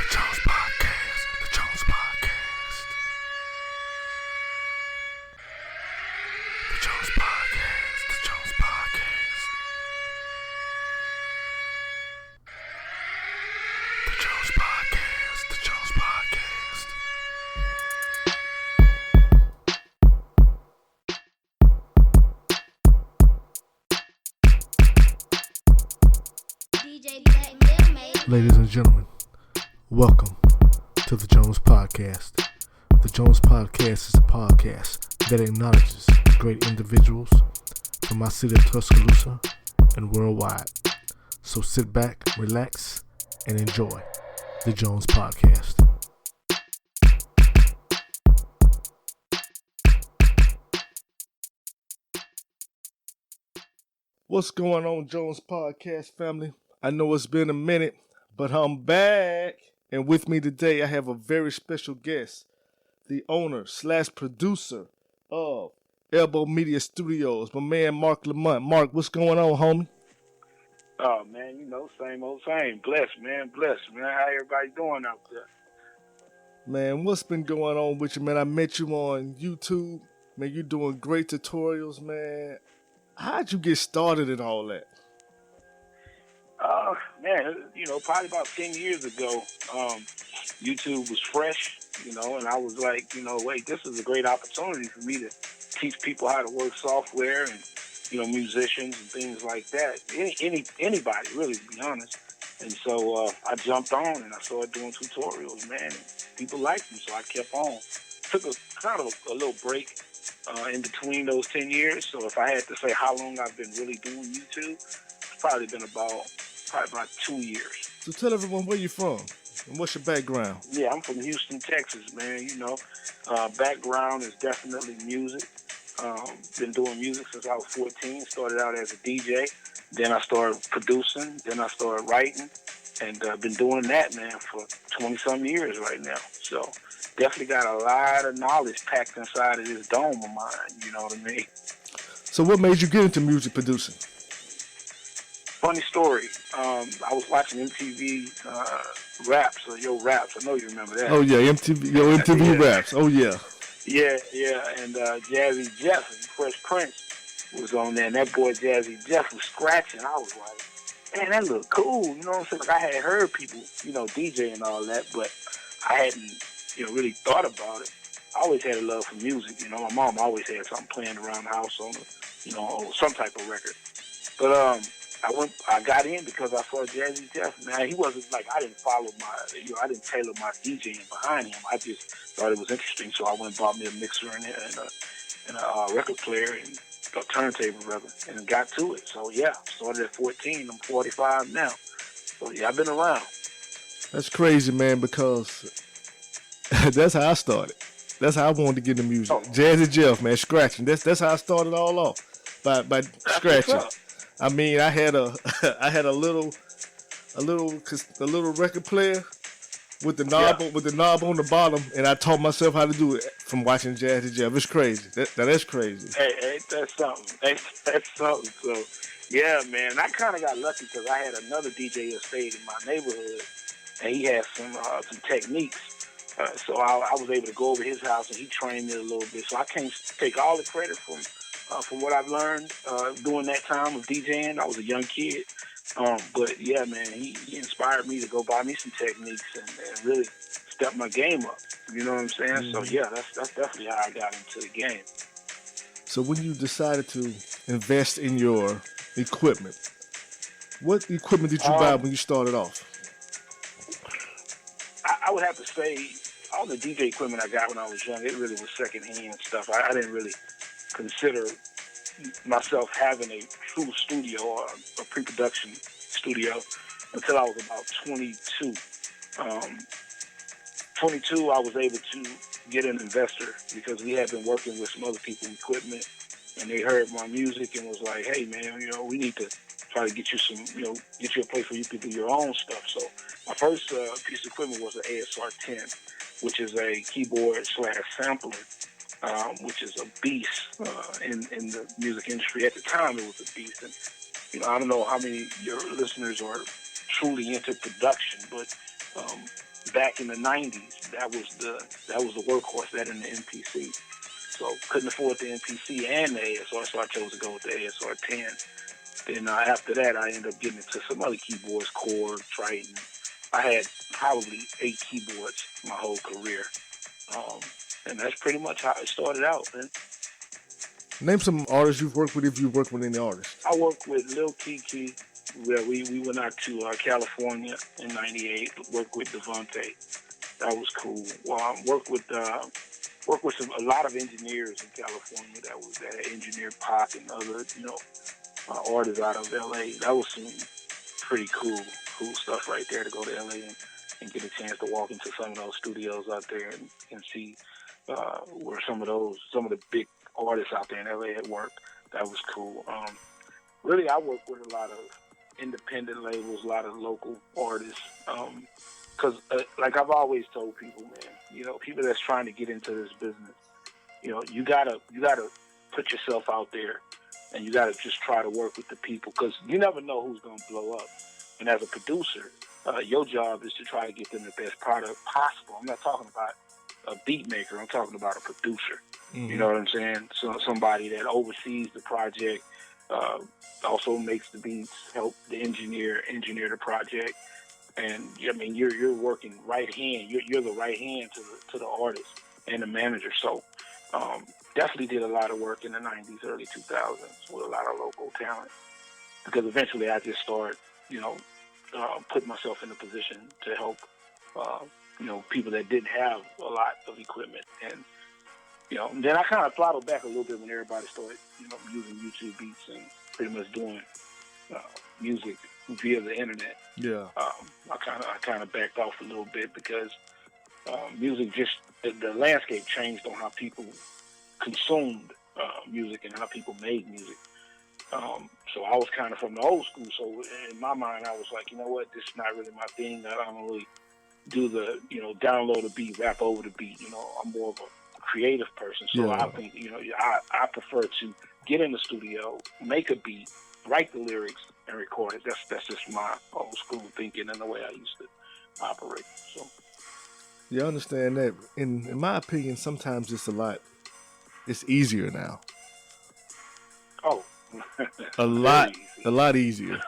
Jones Podcast. The Jones Podcast. The Jones Podcast. The Jones Podcast. The Jones Podcast. The Jones Podcast. DJ Black Milkmaid. Ladies and gentlemen, welcome to the Jones Podcast. The Jones Podcast is a podcast that acknowledges great individuals from my city of Tuscaloosa and worldwide. So sit back, relax, and enjoy the Jones Podcast. What's going on, Jones Podcast family? I know it's been a minute, but I'm back. And with me today, I have a very special guest, the owner / producer of elbowMedia Studios, my man Mark Lamont. Mark, what's going on, homie? Oh, man, same old same. Blessed, man. How everybody doing out there? Man, what's been going on with you, man? I met you on YouTube. Man, you're doing great tutorials, man. How'd you get started in all that? Man, probably about 10 years ago, YouTube was fresh, and I was like, wait, this is a great opportunity for me to teach people how to work software and, musicians and things like that. Anybody, really, to be honest. And so I jumped on and I started doing tutorials, man, and people liked them, so I kept on. Took a little break in between those 10 years, so if I had to say how long I've been really doing YouTube, it's probably been about 2 years. So tell everyone where you're from and what's your background. Yeah, I'm from Houston, Texas, man. Background is definitely music. Been doing music since I was 14. Started out as a DJ. Then I started producing. Then I started writing. And been doing that, man, for 20-some years right now. So definitely got a lot of knowledge packed inside of this dome of mine. You know what I mean? So what made you get into music producing? Funny story. I was watching MTV Raps, or Yo Raps. I know you remember that. Oh yeah, MTV Yeah. Raps. Oh yeah. Yeah. And Jazzy Jeff and Fresh Prince was on there. And that boy Jazzy Jeff was scratching. I was like, man, that looked cool. You know what I'm saying? Like, I had heard people, DJ and all that, but I hadn't, really thought about it. I always had a love for music. My mom always had something playing around the house on, some type of record. But I got in because I saw Jazzy Jeff. Man, he wasn't like, I didn't follow I didn't tailor my DJing behind him. I just thought it was interesting, so I went and bought me a mixer and a record player and a turntable rather, and got to it. So yeah, started at 14. I'm 45 now. So yeah, I've been around. That's crazy, man, because that's how I started. That's how I wanted to get into music. Oh. Jazzy Jeff, man, scratching. That's how I started all off, by scratching. I mean, I had a little record player with the knob on the bottom, and I taught myself how to do it from watching Jazzy Jeff. It's crazy. That's crazy. Hey, ain't that something? That's something. So yeah, man, I kind of got lucky because I had another DJ that stayed in my neighborhood, and he had some techniques. So I was able to go over his house, and he trained me a little bit. So I can't take all the credit from what I've learned during that time of DJing. I was a young kid. But yeah, man, he inspired me to go buy me some techniques and really step my game up. You know what I'm saying? Mm-hmm. So yeah, that's definitely how I got into the game. So when you decided to invest in your equipment, what equipment did you buy when you started off? I would have to say all the DJ equipment I got when I was young, it really was secondhand stuff. I didn't really consider myself having a true studio or a pre-production studio until I was about 22. 22, I was able to get an investor because we had been working with some other people's equipment, and they heard my music and was like, hey, man, we need to try to get you some, get you a place where you can do your own stuff. So my first piece of equipment was an ASR-10, which is a keyboard/sampler, which is a beast in the music industry. At the time, it was a beast. And, I don't know how many of your listeners are truly into production, but back in the '90s, that was the workhorse, that in the MPC. So couldn't afford the MPC and the ASR, so I chose to go with the ASR 10. Then after that, I ended up getting into some other keyboards, Korg, Triton. I had probably 8 keyboards my whole career. And that's pretty much how it started out, man. Name some artists you've worked with, if you've worked with any artists. I worked with Lil Kiki. Where we went out to California in '98. Worked with Devontae. That was cool. Worked with a lot of engineers in California that engineered pop and other artists out of LA. That was some pretty cool stuff right there, to go to LA and get a chance to walk into some of those studios out there and see where some of the big artists out there in LA had worked. That was cool. Really, I worked with a lot of independent labels, a lot of local artists. Because, like I've always told people, man, people that's trying to get into this business, you gotta put yourself out there, and you gotta just try to work with the people, because you never know who's gonna blow up. And as a producer, your job is to try to get them the best product possible. I'm not talking about a beat maker. I'm talking about a producer. Mm-hmm. You know what I'm saying? So somebody that oversees the project, also makes the beats, help the engineer the project, and I mean you're working right hand. You're the right hand to the artist and the manager. So definitely did a lot of work in the '90s, early 2000s with a lot of local talent, because eventually I just started, putting myself in a position to help, people that didn't have a lot of equipment. And then I kind of throttled back a little bit when everybody started, using YouTube beats and pretty much doing music via the internet. Yeah. I kind of backed off a little bit, because music the landscape changed on how people consumed music and how people made music. So I was kind of from the old school. So in my mind, I was like, you know what, this is not really my thing. I don't really do the, download a beat, rap over the beat. I'm more of a creative person. So yeah. I think, I prefer to get in the studio, make a beat, write the lyrics, and record it. That's just my old school thinking and the way I used to operate. So yeah, I understand that. In my opinion, sometimes it's easier now. Oh, a lot easier.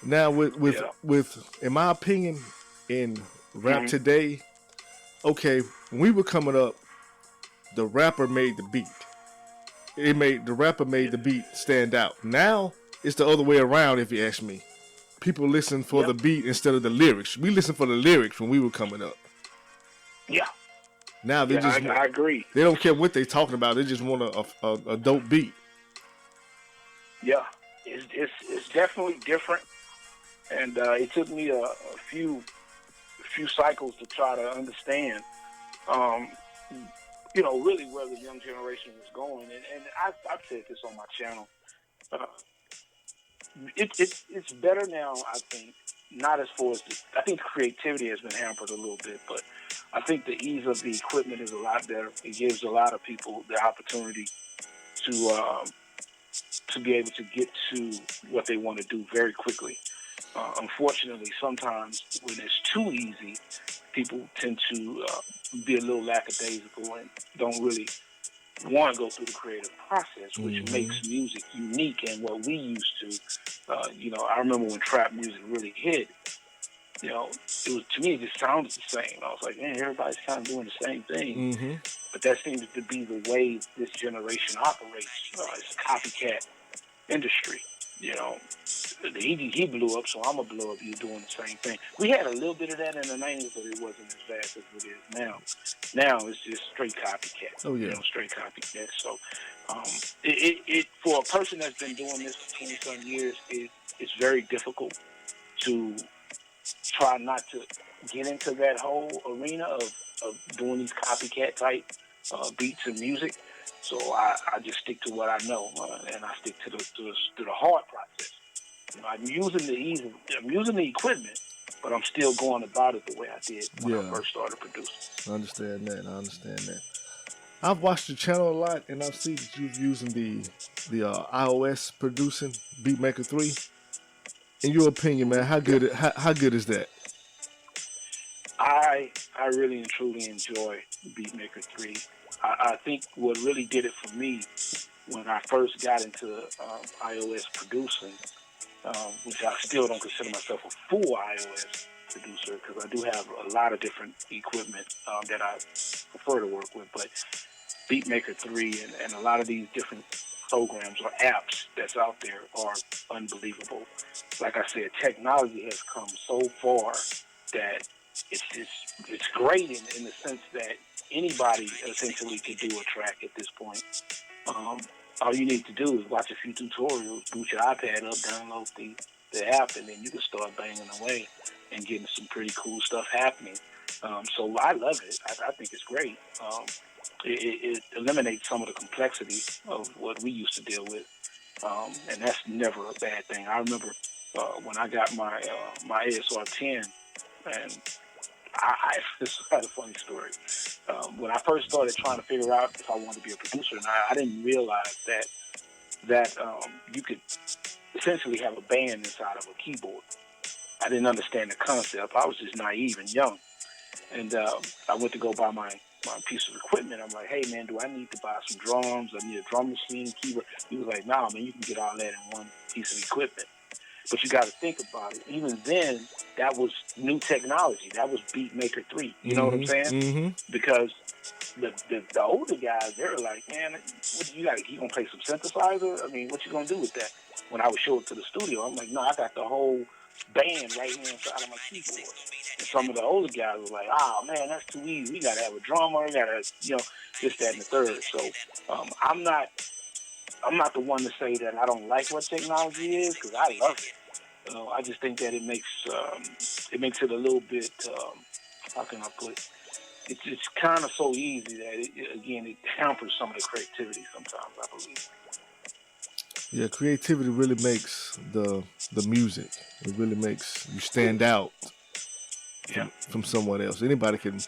Now with in my opinion, in rap mm-hmm. today, okay, when we were coming up, the rapper made the beat. The rapper made the beat stand out. Now it's the other way around, if you ask me. People listen for the beat instead of the lyrics. We listen for the lyrics when we were coming up. Yeah. Now I agree. They don't care what they're talking about. They just want a dope beat. Yeah, it's definitely different, and it took me a few cycles to try to understand, really where the young generation was going. And I've said this on my channel. It's better now, I think. Not as far as I think creativity has been hampered a little bit, but I think the ease of the equipment is a lot better. It gives a lot of people the opportunity to be able to get to what they want to do very quickly. Unfortunately, sometimes when it's too easy, people tend to be a little lackadaisical and don't really want to go through the creative process, which mm-hmm. makes music unique and what we used to. I remember when trap music really hit, it was, to me, it just sounded the same. I was like, man, everybody's kind of doing the same thing. Mm-hmm. But that seems to be the way this generation operates. It's a copycat industry. He blew up, so I'm going to blow up, you doing the same thing. We had a little bit of that in the 90s, but it wasn't as fast as it is now. Now it's just straight copycat. Oh, yeah. Straight copycat. So it for a person that's been doing this for 20-some years, it's very difficult to try not to get into that whole arena of doing these copycat type beats and music. So I just stick to what I know, and I stick to the hard process. I'm using the equipment, but I'm still going about it the way I did when I first started producing. I understand that. I've watched your channel a lot, and I've seen that you're using the iOS producing Beatmaker 3. In your opinion, man, how good is that? I really and truly enjoy Beatmaker 3. I think what really did it for me when I first got into iOS producing, which I still don't consider myself a full iOS producer because I do have a lot of different equipment that I prefer to work with, but Beatmaker 3 and a lot of these different programs or apps that's out there are unbelievable. Like I said, technology has come so far that it's great in the sense that anybody essentially could do a track at this point. All you need to do is watch a few tutorials, boot your iPad up, download the app, and then you can start banging away and getting some pretty cool stuff happening. So I love it. I think it's great. It eliminates some of the complexity of what we used to deal with, and that's never a bad thing. I remember when I got my ASR 10, and this is kind of a funny story. When I first started trying to figure out if I wanted to be a producer, and I didn't realize that you could essentially have a band inside of a keyboard. I didn't understand the concept. I was just naive and young. And I went to go buy my piece of equipment. I'm like, hey, man, do I need to buy some drums? I need a drum machine, keyboard. He was like, nah, man, you can get all that in one piece of equipment. But you got to think about it. Even then, that was new technology. That was Beatmaker 3. You know what I'm saying? Mm-hmm. Because the older guys, they were like, man, what you gonna play some synthesizer? I mean, what you gonna do with that? When I would show it to the studio, I'm like, no, I got the whole band right here inside of my keyboard. And some of the older guys were like, oh man, that's too easy. We gotta have a drummer, we gotta, this, that, and the third. So I'm not the one to say that I don't like what technology is, because I love it. I just think that it makes it a little bit, how can I put it? It's kind of so easy that, it hampers some of the creativity sometimes, I believe. Yeah, creativity really makes the music. It really makes you stand out from someone else. Anybody can.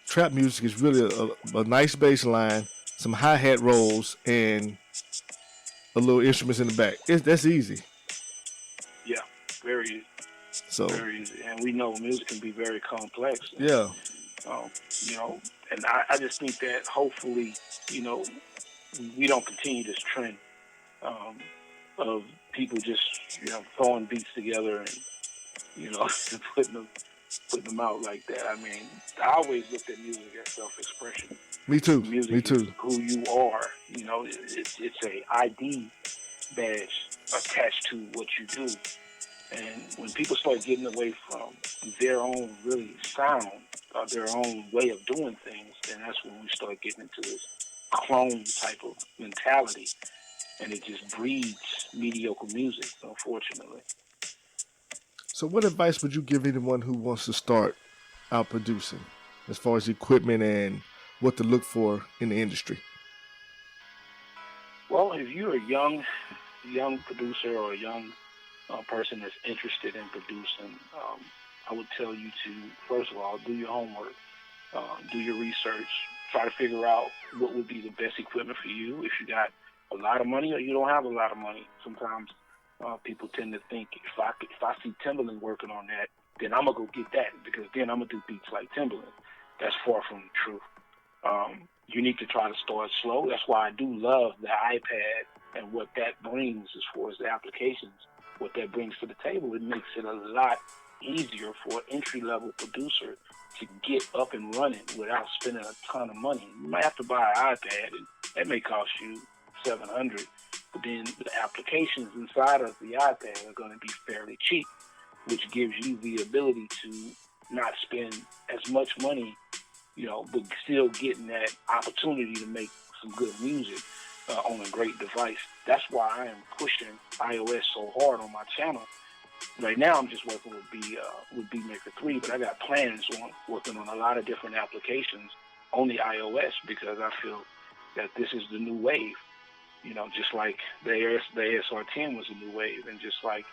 Trap music is really a nice bass line, some hi-hat rolls, and a little instruments in the back. That's easy. Yeah, very easy. So very easy. And we know music can be very complex. Yeah. And I just think that hopefully, we don't continue this trend of people just, throwing beats together and, putting them out like that. I mean, I always looked at music as self-expression. Me too. Music Me too. Is who you are. It's a ID badge attached to what you do. And when people start getting away from their own really sound, or their own way of doing things, then that's when we start getting into this clone type of mentality. And it just breeds mediocre music, unfortunately. So what advice would you give anyone who wants to start out producing as far as equipment and what to look for in the industry? Well, if you're a young producer or a young person that's interested in producing, I would tell you to, first of all, do your homework, do your research, try to figure out what would be the best equipment for you. If you got a lot of money or you don't have a lot of money, sometimes people tend to think, if I see Timbaland working on that, then I'm going to go get that, because then I'm going to do beats like Timbaland. That's far from the truth. You need to try to start slow. That's why I do love the iPad and what that brings as far as the applications, what that brings to the table. It makes it a lot easier for an entry-level producer to get up and running without spending a ton of money. You might have to buy an iPad, and that may cost you $700, but then the applications inside of the iPad are going to be fairly cheap, which gives you the ability to not spend as much money, but still getting that opportunity to make some good music on a great device. That's why I am pushing iOS so hard on my channel. Right now, I'm just working with Beatmaker 3, but I got plans on working on a lot of different applications on the iOS, because I feel that this is the new wave. Just like the ASR 10 was a new wave, and just like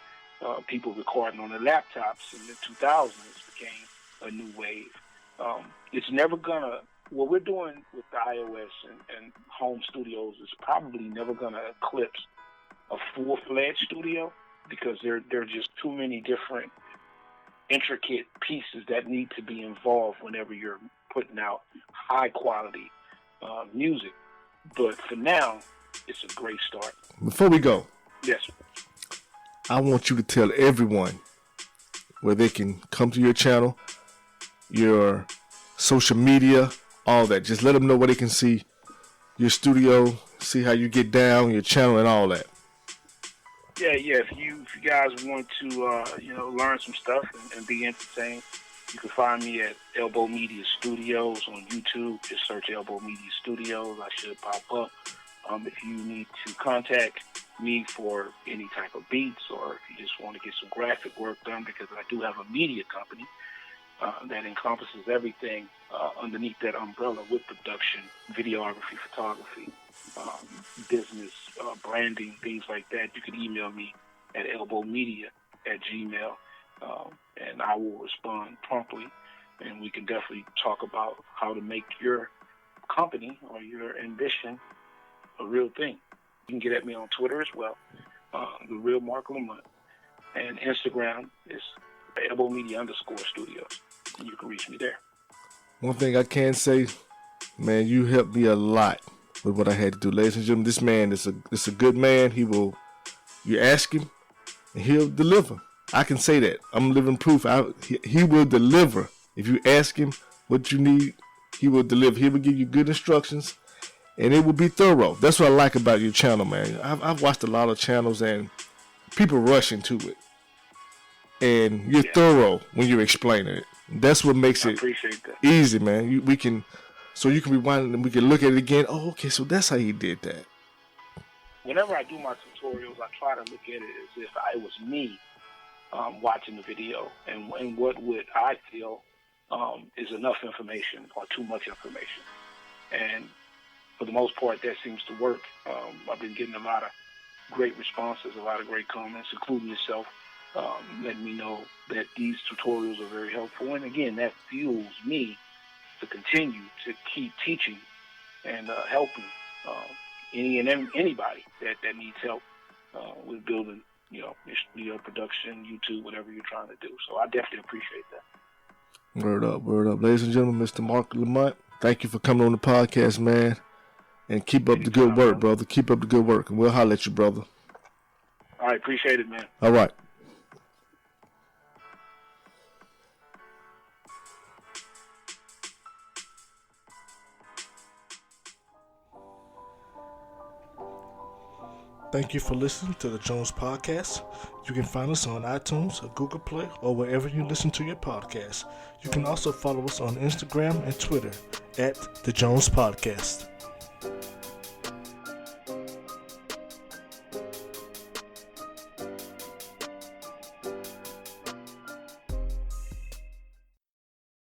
people recording on their laptops in the 2000s became a new wave. It's never gonna. What we're doing with the iOS and home studios is probably never gonna eclipse a full-fledged studio, because there are just too many different intricate pieces that need to be involved whenever you're putting out high quality music. But for now, it's a great start. Before we go, Yes. I want you to tell everyone where they can come to your channel, your social media, all that. Just let them know where they can see your studio, see how you get down, your channel, and all that. Yeah. If you guys want to, learn some stuff and be entertained, you can find me at elbowMedia Studios on YouTube. Just search elbowMedia Studios. I should pop up. If you need to contact me for any type of beats, or if you just want to get some graphic work done, because I do have a media company that encompasses everything underneath that umbrella with production, videography, photography, business, branding, things like that. You can email me at elbowmedia@gmail.com, and I will respond promptly, and we can definitely talk about how to make your company or your ambition a real thing. You can get at me on Twitter as well, the real Mark Lamont, and Instagram is elbowMedia_studios, and you can reach me there. One thing I can say, man, you helped me a lot with what I had to do. Ladies and gentlemen, this man is a good man. You ask him, and he'll deliver. I can say that. I'm living proof. He will deliver. If you ask him what you need, he will deliver. He will give you good instructions, and it will be thorough. That's what I like about your channel, man. I've watched a lot of channels, and people rush into it. And you're thorough when you're explaining it. That's what makes it easy, man. We can rewind and we can look at it again. Oh, okay, so that's how you did that. Whenever I do my tutorials, I try to look at it as if it was me watching the video, and what would I feel is enough information or too much information. And for the most part, that seems to work. I've been getting a lot of great responses, a lot of great comments, including yourself, letting me know that these tutorials are very helpful. And again, that fuels me to continue to keep teaching and helping anybody that needs help with building, your studio production, YouTube, whatever you're trying to do. So I definitely appreciate that. Word up. Ladies and gentlemen, Mr. Mark Lamont, thank you for coming on the podcast, man. And keep up the good work, brother. Keep up the good work, and we'll holler at you, brother. All right, appreciate it, man. All right. Thank you for listening to the Jones Podcast. You can find us on iTunes or Google Play or wherever you listen to your podcast. You can also follow us on Instagram and Twitter at the Jones Podcast.